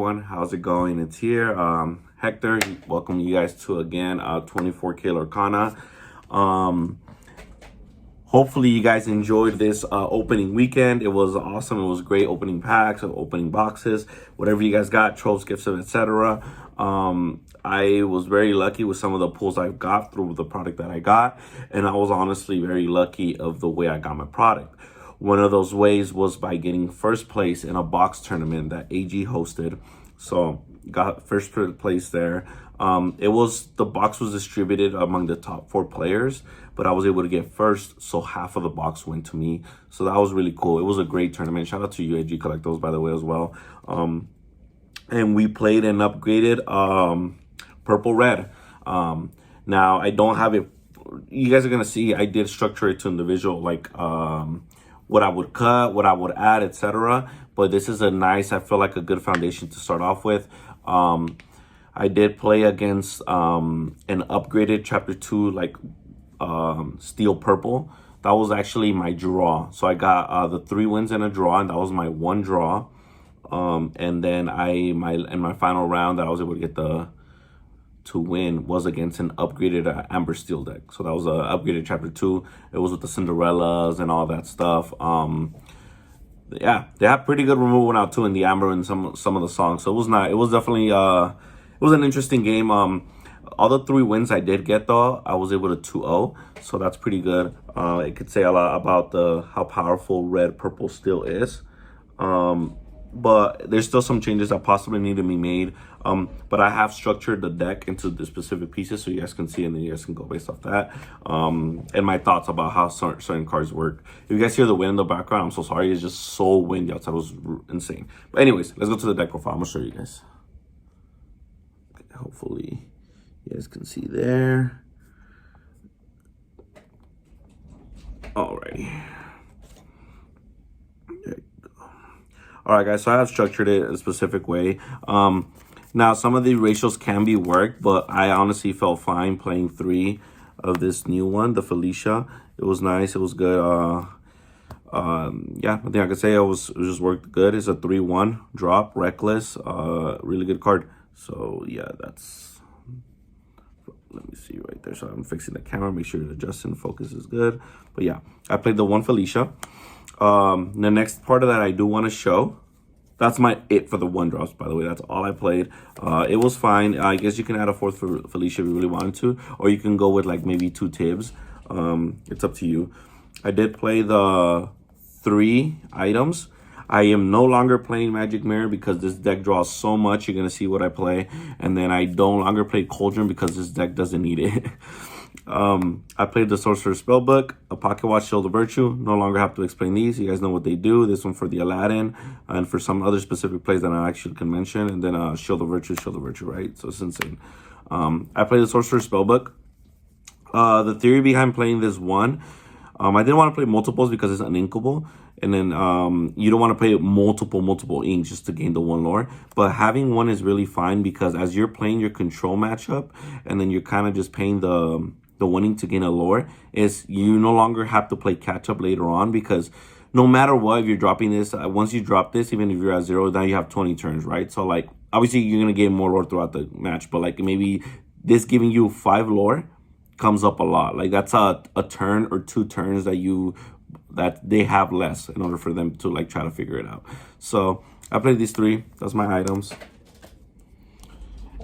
everyone, how's it going? It's here, Hector. Welcome you guys to again 24K Lorcana. Hopefully you guys enjoyed this opening weekend. It was awesome. It was great opening packs, opening boxes, whatever you guys got, trolls, gifts, etc. I was very lucky with some of the pulls I got through the product that I got, and I was honestly very lucky of the way I got my product. One of those ways was by getting first place in a box tournament that AG hosted. So got first place there. The box was distributed among the top 4 players, but I was able to get first, so half of the box went to me. So that was really cool. It was a great tournament. Shout out to you, AG Collectibles, by the way, as well. And we played and upgraded purple red. Now I don't have it. You guys are gonna see I did structure it to individual, like what I would cut, what I would add, etc. But this is I feel like a good foundation to start off with. I did play against an upgraded chapter 2, like steel purple. That was actually my draw. So I got the 3 wins and a draw, and that was my 1 draw. And then in my final round that I was able to get to win was against an upgraded amber steel deck. So that was a upgraded chapter 2. It was with the Cinderellas and all that stuff. Yeah, they had pretty good removal now too in the amber and some of the songs. So it was definitely it was an interesting game. All the 3 wins I did get though, I was able to 2-0. So that's pretty good. It could say a lot about how powerful red purple steel is. But there's still some changes that possibly need to be made. But I have structured the deck into the specific pieces so you guys can see, and then you guys can go based off that. And my thoughts about how certain cards work. If you guys hear the wind in the background, I'm so sorry. It's just so windy outside. It was insane. But anyways, let's go to the deck profile. I'm gonna show you guys. Okay, hopefully you guys can see there. Alrighty. All right, guys, so I have structured it a specific way. Now, some of the ratios can be worked, but I honestly felt fine playing 3 of this new one, the Felicia. It was nice. It was good. Yeah, I think I could say it just worked good. It's a 3/1 drop, reckless, really good card. So, yeah, that's... Let me see right there. So I'm fixing the camera, make sure the adjusting focus is good. But, yeah, I played the 1 Felicia. The next part of that I do want to show, that's it for the 1 drops, by the way. That's all I played. It was fine. I guess you can add a 4th for Felicia if you really wanted to, or you can go with like maybe 2 Tibbs. It's up to you. I did play the 3 items. I am no longer playing Magic Mirror because this deck draws so much. You're gonna see what I play. And then I no longer play Cauldron because this deck doesn't need it. I played the Sorcerer's Spellbook, a Pocket Watch, Shield of Virtue. No longer have to explain these. You guys know what they do. This one for the Aladdin and for some other specific plays that I actually can mention. And then Shield of Virtue, right? So it's insane. I played the Sorcerer's Spellbook. The theory behind playing this one, I didn't want to play multiples because it's uninkable. And then you don't want to play multiple inks just to gain the 1 lore. But having 1 is really fine because as you're playing your control matchup and then you're kind of just paying the winning to gain a lore, is you no longer have to play catch up later on, because no matter what, if you're dropping this, once you drop this, even if you're at 0, now you have 20 turns, right? So like obviously you're going to gain more lore throughout the match, but like maybe this giving you 5 lore comes up a lot. Like that's a turn or 2 turns that they have less in order for them to like try to figure it out. So I played these 3. That's my items.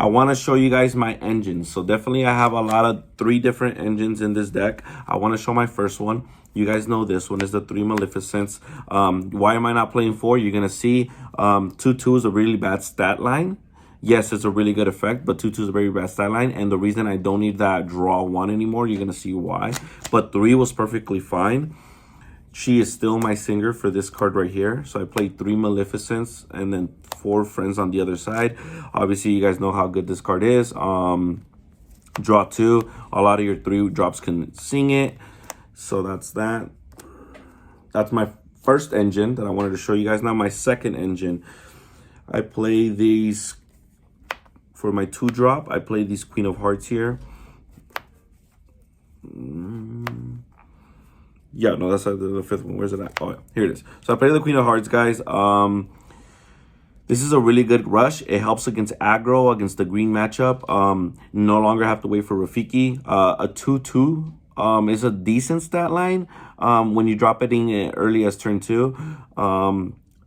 I want to show you guys my engines. So definitely I have a lot of 3 different engines in this deck. I want to show my first one. You guys know this one is the 3 Maleficents. Why am I not playing 4? You're going to see 2/2 is a really bad stat line. Yes, it's a really good effect, but 2/2 is a very bad stat line. And the reason I don't need that draw 1 anymore, you're going to see why. But 3 was perfectly fine. She is still my singer for this card right here. So I played 3 Maleficents and then 4 friends on the other side. Obviously, you guys know how good this card is. Draw 2. A lot of your 3 drops can sing it. So that's that. That's my first engine that I wanted to show you guys. Now my second engine. I play these for my 2 drop. I play these Queen of Hearts here. Yeah, no, that's the 5th one. Where's it at? Oh, yeah, here it is. So I play the Queen of Hearts, guys. This is a really good rush. It helps against aggro, against the green matchup. No longer have to wait for Rafiki. A 2/2 is a decent stat line when you drop it in early as turn 2.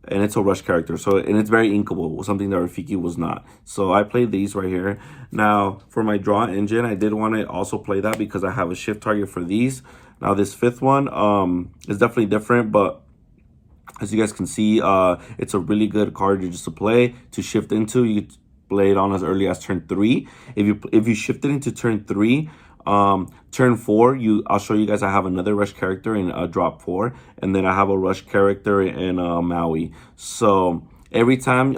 And it's a rush character, so, and it's very inkable, something that Rafiki was not. So I played these right here. Now for my draw engine, I did want to also play that because I have a shift target for these. Now this fifth one is definitely different, but as you guys can see, it's a really good card just to play, to shift into. You could play it on as early as turn 3. If you shift it into turn 3, turn 4, I'll show you guys I have another rush character in drop 4, and then I have a rush character in Maui. So every time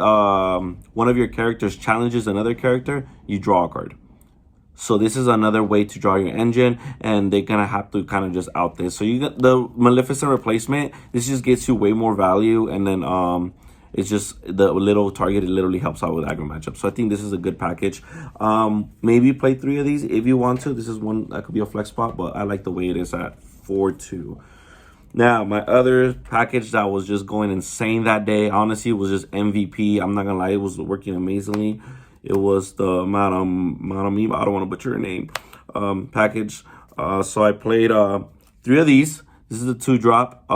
one of your characters challenges another character, you draw a card. So this is another way to draw your engine, and they're gonna have to kind of just out this. So you got the Maleficent replacement. This just gets you way more value, and then it's just the little target. It literally helps out with aggro matchups. So I think this is a good package. Maybe play 3 of these if you want to. This is one that could be a flex spot, but I like the way it is at 4/2. Now, my other package that was just going insane that day, honestly, was just MVP. I'm not gonna lie, it was working amazingly. It was the Madam Mim, I don't want to butcher her name, package. So I played 3 of these. This is a 2-drop.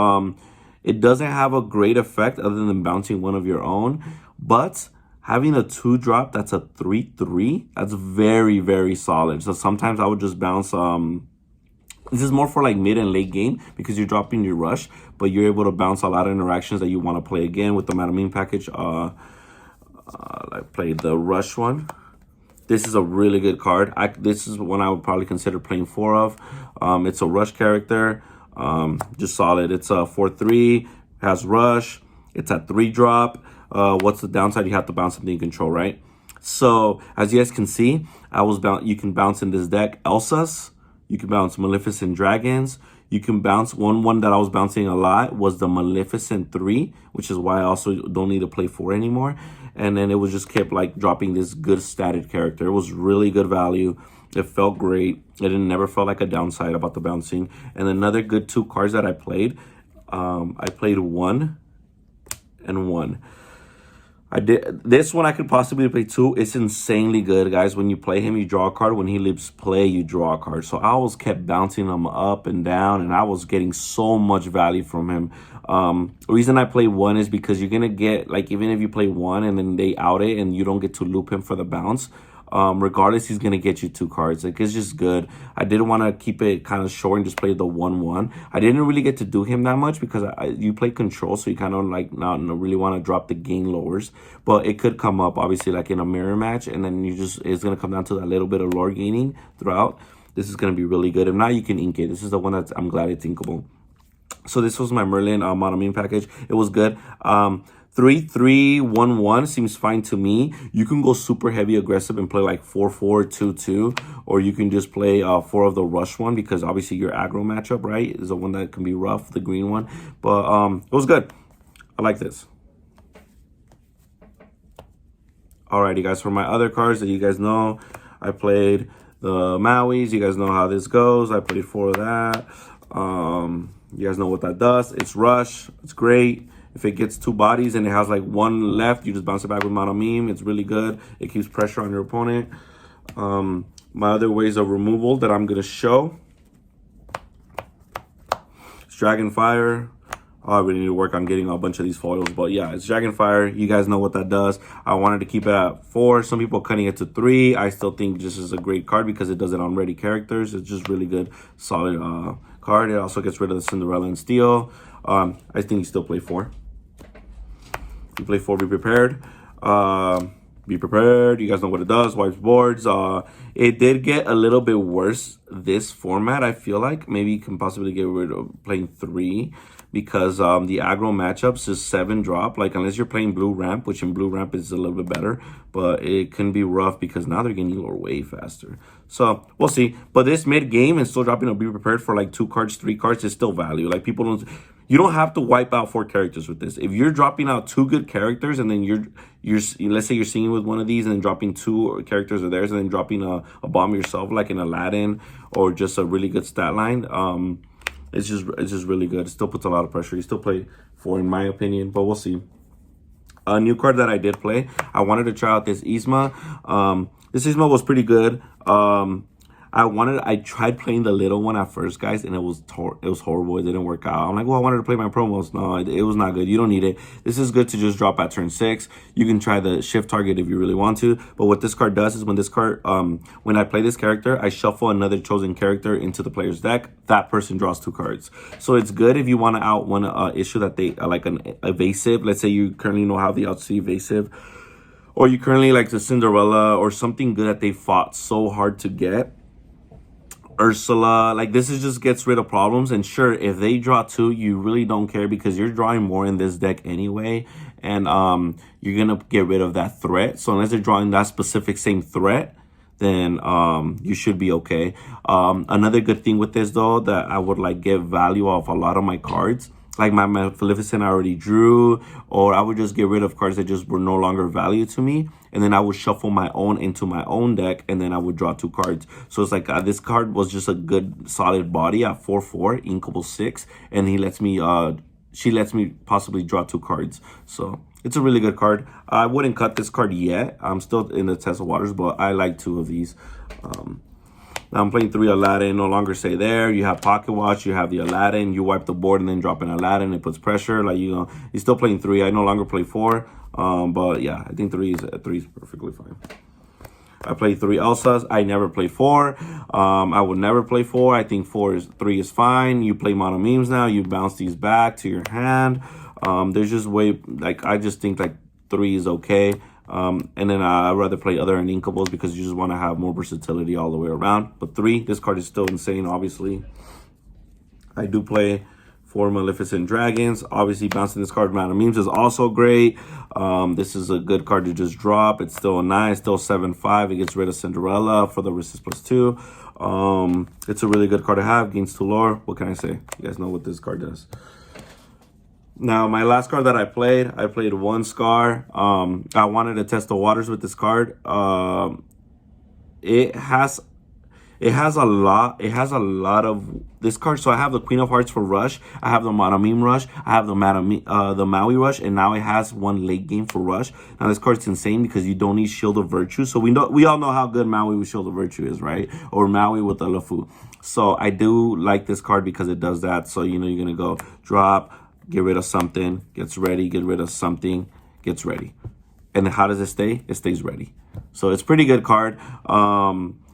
It doesn't have a great effect other than bouncing one of your own, but having a 2-drop that's a 3/3, that's very, very solid. So sometimes I would just bounce. This is more for like mid and late game because you're dropping your rush, but you're able to bounce a lot of interactions that you want to play again with the Madam Mim package. I played the rush one. This is a really good card. This is one I would probably consider playing 4 of. It's a rush character, just solid. It's a 4/3, has rush. It's a 3-drop. What's the downside? You have to bounce something you control, right? So as you guys can see, you can bounce in this deck Elsa's. You can bounce Maleficent Dragons. You can bounce one that I was bouncing a lot was the Maleficent 3, which is why I also don't need to play 4 anymore. And then it was just kept like dropping this good statted character. It was really good value. It felt great. It never felt like a downside about the bouncing. And another good 2 cards that I played 1 and 1. I did this one. I could possibly play 2. It's insanely good, guys. When you play him, you draw a card. When he leaves play, you draw a card. So I was kept bouncing him up and down, and I was getting so much value from him. The reason I play 1 is because you're gonna get, like, even if you play 1 and then they out it and you don't get to loop him for the bounce, regardless, he's gonna get you 2 cards. Like, it's just good. I didn't want to keep it kind of short and just play the 1/1. I didn't really get to do him that much because you play control, so you kind of like not really want to drop the gain lowers. But it could come up obviously like in a mirror match, and then it's gonna come down to that little bit of lore gaining throughout. This is gonna be really good. If not, you can ink it. This is the one that I'm glad it's inkable. So this was my Merlin Madam Mim package. It was good. 3-3-1-1 seems fine to me. You can go super heavy aggressive and play like 4-4-2-2, or you can just play 4 of the rush one because obviously your aggro matchup, right, is the one that can be rough, the green one. But it was good. I like this. Alrighty, guys. For my other cards that you guys know, I played the Mauis. You guys know how this goes. I played 4 of that. You guys know what that does. It's rush. It's great. If it gets 2 bodies and it has like 1 left, you just bounce it back with Madam Mim. It's really good. It keeps pressure on your opponent. My other ways of removal that I'm going to show. It's Dragonfire. I really need to work on getting a bunch of these foils. But yeah, it's Dragonfire. You guys know what that does. I wanted to keep it at 4. Some people are cutting it to 3. I still think this is a great card because it does it on ready characters. It's just really good, solid card. It also gets rid of the Cinderella and Steel. I think you still play 4. You play 4, be prepared. Be prepared. You guys know what it does. Wipes boards. It did get a little bit worse this format. I feel like maybe you can possibly get rid of playing 3 because the aggro matchups is 7 drop. Like unless you're playing blue ramp, which in blue ramp is a little bit better, but it can be rough because now they're getting lore way faster. So we'll see. But this mid game and still dropping a be prepared for like 2 cards, 3 cards is still value. Like people don't. You don't have to wipe out 4 characters with this. If you're dropping out 2 good characters and then you're let's say you're singing with one of these and then dropping 2 characters of theirs and then dropping a bomb yourself like in Aladdin or just a really good stat line, it's just really good. It still puts a lot of pressure. You still play 4 in my opinion, but we'll see. A new card that I did play. I wanted to try out this Yzma. This Yzma was pretty good. I tried playing the little one at first, guys, and it was horrible. It didn't work out. I'm like, well, I wanted to play my promos. No, it was not good. You don't need it. This is good to just drop at turn 6. You can try the shift target if you really want to. But what this card does is when I play this character, I shuffle another chosen character into the player's deck. That person draws 2 cards. So it's good if you want to out one issue that they like an evasive. Let's say you currently know how the outsee evasive, or you currently like the Cinderella or something good that they fought so hard to get. Ursula, like this is just gets rid of problems. And sure, if they draw 2, you really don't care because you're drawing more in this deck anyway, and you're gonna get rid of that threat. So unless they're drawing that specific same threat, then you should be okay. Another good thing with this though, that I would like get value off a lot of my cards, like my Maleficent I already drew, or I would just get rid of cards that just were no longer value to me, and then I would shuffle my own into my own deck, and then I would draw 2 cards. So it's like this card was just a good solid body at 4/4, inkable 6, and she lets me possibly draw 2 cards. So it's a really good card. I wouldn't cut this card yet. I'm still in the test of waters, but I like 2 of these. Now I'm playing 3 Aladdin, no longer stay there. You have Pocket Watch, you have the Aladdin, you wipe the board and then drop an Aladdin, it puts pressure. Like, you know, you're still playing 3. I no longer play 4. But yeah, I think 3 is perfectly fine. I play 3 Elsas. I never play 4. I would never play 4. I think 3 is fine. You play Madam Mims now, you bounce these back to your hand. There's just I just think like 3 is okay. And then I'd rather play other Inkables because you just want to have more versatility all the way around. But 3, this card is still insane, obviously. I do play 4 Maleficent Dragons. Obviously, bouncing this card, Madam Mims, is also great. This is a good card to just drop. It's still a 9, still 7/5. It gets rid of Cinderella for the resist +2. It's a really good card to have. Gains 2 lore. What can I say? You guys know what this card does. Now, my last card that I played 1 Scar. I wanted to test the waters with this card. It has a lot of this card. So I have the Queen of Hearts for Rush. I have the Madam Mim Rush. I have the Maui Rush, and now it has 1 late game for Rush. Now this card's insane because you don't need Shield of Virtue. So we all know how good Maui with Shield of Virtue is, right? Or Maui with the LeFou. So I do like this card because it does that. So you know you're gonna go drop, get rid of something, gets ready, get rid of something, gets ready. And how does it stay? It stays ready. So it's a pretty good card.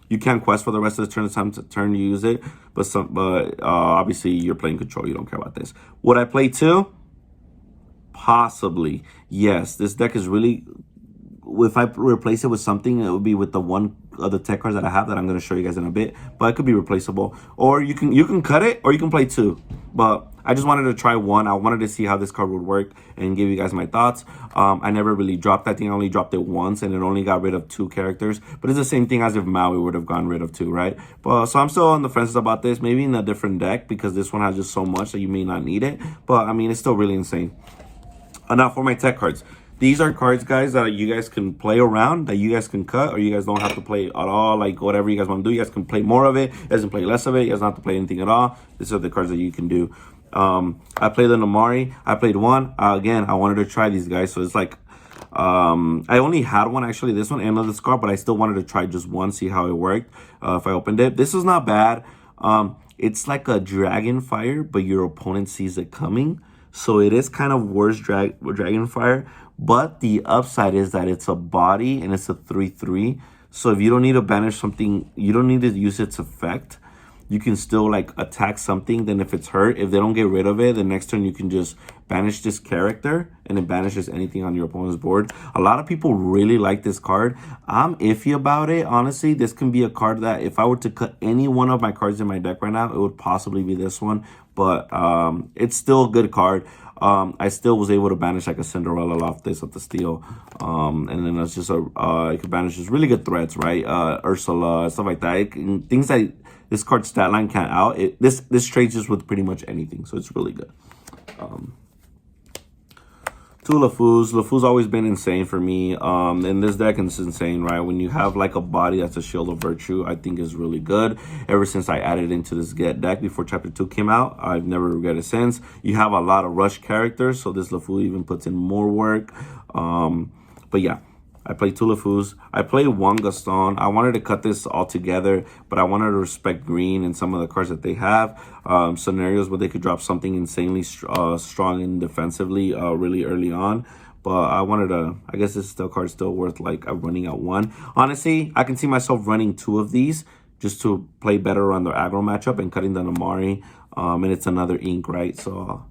You can quest for the rest of the turn. It's time to turn to use it. But obviously you're playing control. You don't care about this. Would I play 2? Possibly. Yes. This deck is really... If I replace it with something, it would be with the 1 other tech cards that I have that I'm going to show you guys in a bit. But it could be replaceable. Or you can cut it, or you can play 2. But I just wanted to try 1. I wanted to see how this card would work and give you guys my thoughts. I never really dropped that thing. I only dropped it once, and it only got rid of 2 characters. But it's the same thing as if Maui would have gotten rid of 2, right? But so I'm still on the fence about this. Maybe in a different deck, because this one has just so much that you may not need it. But I mean, it's still really insane. Now for my tech cards. These are cards, guys, that you guys can play around, that you guys can cut, or you guys don't have to play at all. Like, whatever you guys want to do, you guys can play more of it. You guys can play less of it. You guys don't have to play anything at all. These are the cards that you can do. I played the Namari. I played 1. Again, I wanted to try these guys. So it's like, I only had 1, actually, this one and another Scar, but I still wanted to try just 1, see how it worked if I opened it. This is not bad. It's like a Dragon Fire, but your opponent sees it coming. So it is kind of worse Dragon Fire. But the upside is that it's a body and it's a 3/3. So if you don't need to banish something, you don't need to use its effect. You can still like attack something. Then if it's hurt, if they don't get rid of it, the next turn you can just banish this character and it banishes anything on your opponent's board. A lot of people really like this card. I'm iffy about it. Honestly, this can be a card that if I were to cut any one of my cards in my deck right now, it would possibly be this one. But it's still a good card. I still was able to banish like a Cinderella off this with the steel. And then it's just I could banish just really good threats, right? Ursula, stuff like that. Things that this card stat line can't out. This trades just with pretty much anything. So it's really good. Two LeFous. LeFou's always been insane for me. In this deck, it's insane, right? When you have like a body that's a Shield of Virtue, I think is really good. Ever since I added into this deck before Chapter 2 came out, I've never regretted since. You have a lot of rush characters, so this LeFou even puts in more work. But yeah, I play two LeFous. I play one Gaston. I wanted to cut this all together, but I wanted to respect green and some of the cards that they have. Scenarios where they could drop something insanely strong and defensively really early on. But I wanted to, I guess this card's still worth like running out one. Honestly, I can see myself running two of these just to play better on the aggro matchup and cutting the Namari. And it's another ink, right? So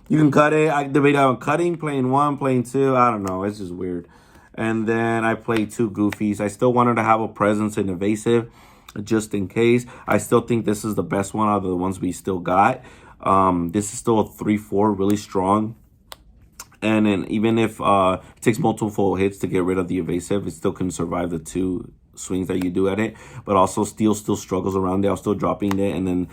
you can cut it. I debate on cutting, playing one, playing two. I don't know. It's just weird. And then I played two Goofies. I still wanted to have a presence in evasive just in case. I still think this is the best one out of the ones we still got. This is still a 3-4, really strong. And then even if it takes multiple hits to get rid of the evasive, it still can survive the two swings that you do at it. But also Steel still struggles around it. I'm still dropping it. And then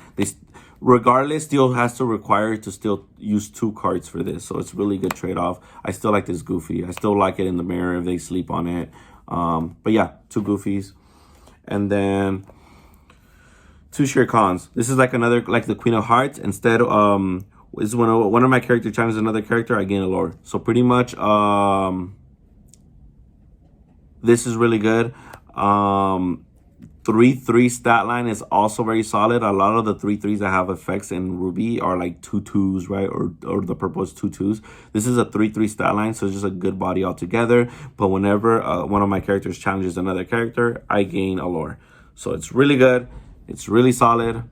regardless, Steel has to require to still use two cards for this. So it's really good trade-off. I still like this Goofy. I still like it in the mirror if they sleep on it. But yeah, two Goofies. And then two Shere Khans. This is like another, like the Queen of Hearts. Instead, is when one of my character challenges another character, I gain a lore. So pretty much, this is really good. 3/3 stat line is also very solid. A lot of the 3/3s that have effects in Ruby are like 2/2s, right? Or the purple is 2/2s. This is a 3/3 stat line, so it's just a good body altogether. But whenever one of my characters challenges another character, I gain a lore. So it's really good. It's really solid.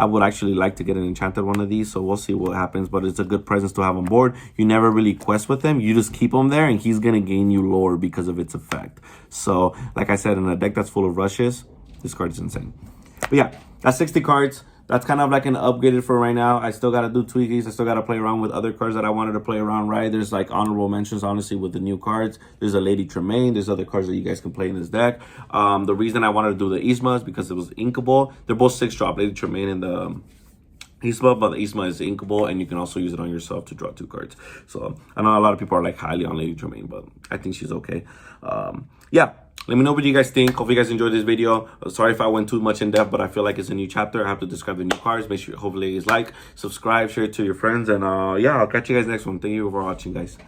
I would actually like to get an enchanted one of these, so we'll see what happens. But it's a good presence to have on board. You never really quest with him. You just keep him there, and he's going to gain you lore because of its effect. So, like I said, in a deck that's full of rushes, this card is insane. But yeah, that's 60 cards. That's kind of like an upgraded for right now. I still got to do tweakies. I still got to play around with other cards that I wanted to play around, right? There's like honorable mentions, honestly, with the new cards. There's a Lady Tremaine. There's other cards that you guys can play in this deck. The reason I wanted to do the Isma is because it was inkable. They're both 6-drop, Lady Tremaine and the Isma, but the Isma is inkable, and you can also use it on yourself to draw 2 cards. So I know a lot of people are like highly on Lady Tremaine, but I think she's okay. Yeah. Let me know what you guys think. Hope you guys enjoyed this video. Sorry if I went too much in depth, but I feel like it's a new chapter. I have to describe the new cards. Make sure, hopefully, you guys like, subscribe, share it to your friends. And yeah, I'll catch you guys next one. Thank you for watching, guys.